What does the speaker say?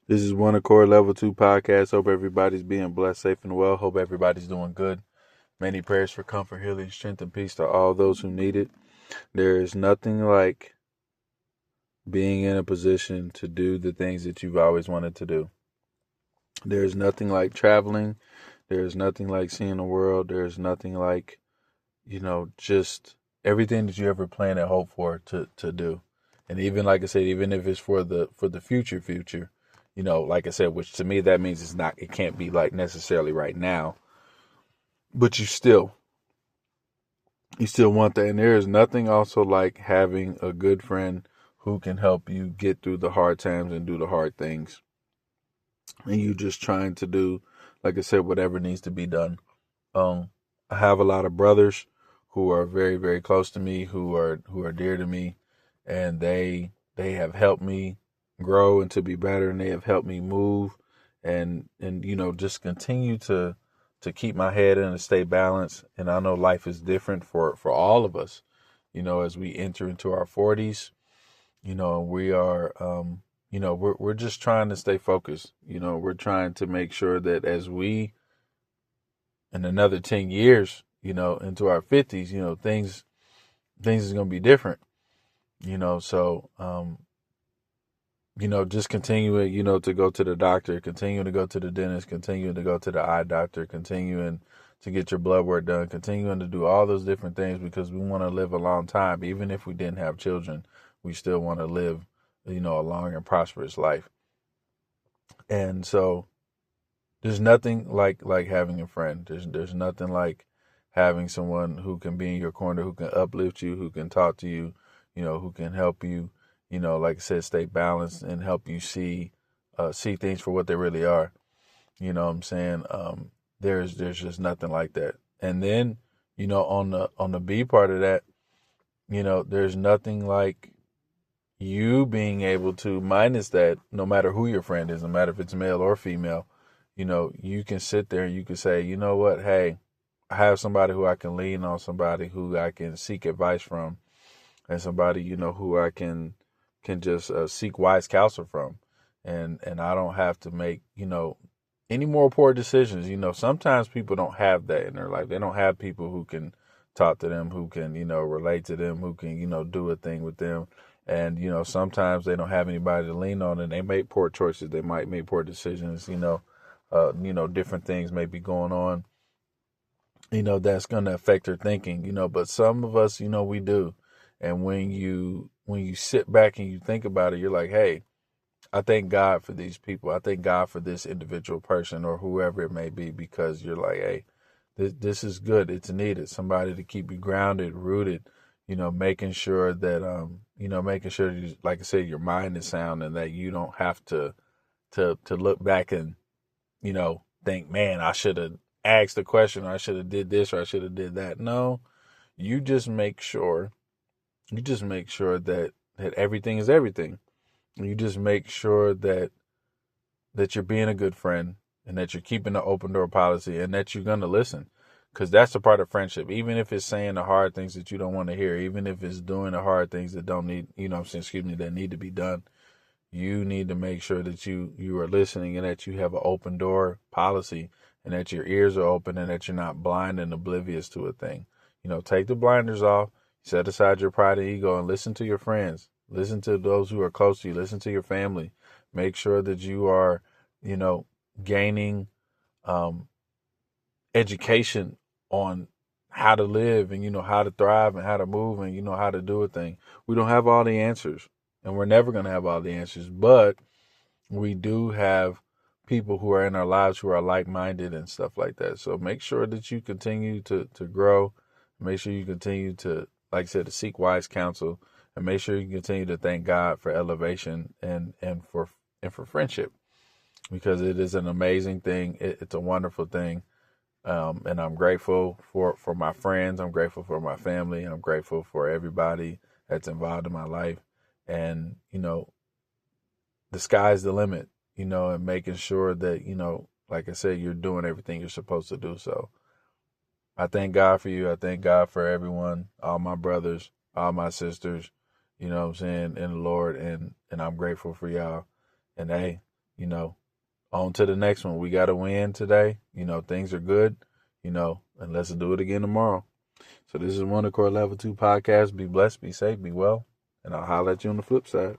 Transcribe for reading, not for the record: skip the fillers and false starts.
This is One Accord Level 2 podcast. Hope everybody's being blessed, safe, and well. Hope everybody's doing good. Many prayers for comfort, healing, strength, and peace to all those who need it. There is nothing like being in a position to do the things that you've always wanted to do. There's nothing like traveling. There's nothing like seeing the world. There's nothing like, just everything that you ever planned and hoped for to do. And even like I said, even if it's for the future, like I said, which to me that means it can't be like necessarily right now, but you still want that. And there is nothing also like having a good friend who can help you get through the hard times and do the hard things. And you just trying to do, like I said, whatever needs to be done. Um, I have a lot of brothers who are very, very close to me, who are dear to me, and they have helped me grow and to be better, and they have helped me move, and just continue to keep my head in and stay balanced. And I know life is different for all of us, as we enter into our 40s. We are we're just trying to stay focused. We're trying to make sure that as we in another 10 years, into our 50s, things is going to be different, so just continuing, to go to the doctor, continuing to go to the dentist, continuing to go to the eye doctor, continuing to get your blood work done, continuing to do all those different things because we want to live a long time. Even if we didn't have children, we still want to live, a long and prosperous life. And so there's nothing like having a friend. There's nothing like having someone who can be in your corner, who can uplift you, who can talk to you, who can help you, like I said, stay balanced and help you see things for what they really are. You know what I'm saying? There's just nothing like that. And then, on the B part of that, there's nothing like you being able to minus that, no matter who your friend is, no matter if it's male or female, you can sit there and you can say, you know what, hey, I have somebody who I can lean on, somebody who I can seek advice from, and somebody, who I can just seek wise counsel from. And I don't have to make, any more poor decisions. Sometimes people don't have that in their life. They don't have people who can talk to them, who can, relate to them, who can, do a thing with them. And, sometimes they don't have anybody to lean on and they make poor choices. They might make poor decisions, different things may be going on, that's going to affect their thinking, but some of us, we do. And when you sit back and you think about it, you're like, hey, I thank God for these people. I thank God for this individual person or whoever it may be, because you're like, hey, this is good. It's needed. Somebody to keep you grounded, rooted, making sure that, making sure, you, like I said, your mind is sound and that you don't have to look back and, think, man, I should have asked the question, or I should have did this, or I should have did that. No, you just make sure, that everything is everything. You just make sure that you're being a good friend and that you're keeping the open door policy and that you're going to listen. Because that's a part of friendship. Even if it's saying the hard things that you don't want to hear, even if it's doing the hard things that don't need, that need to be done, you need to make sure that you are listening and that you have an open door policy and that your ears are open and that you're not blind and oblivious to a thing. Take the blinders off, set aside your pride and ego, and listen to your friends. Listen to those who are close to you. Listen to your family. Make sure that you are, you know, gaining um, education on how to live and, how to thrive and how to move and, how to do a thing. We don't have all the answers and we're never going to have all the answers, but we do have people who are in our lives who are like-minded and stuff like that. So make sure that you continue to grow. Make sure you continue to, like I said, to seek wise counsel, and make sure you continue to thank God for elevation and for friendship, because it is an amazing thing. It's a wonderful thing. And I'm grateful for my friends. I'm grateful for my family. I'm grateful for everybody that's involved in my life. And, the sky's the limit, and making sure that, like I said, you're doing everything you're supposed to do. So I thank God for you. I thank God for everyone, all my brothers, all my sisters, what I'm saying, in the Lord. And I'm grateful for y'all. And hey, you know, on to the next one. We got to win today. Things are good, and let's do it again tomorrow. So this is Wonder Core Level 2 Podcast. Be blessed, be safe, be well, and I'll holler at you on the flip side.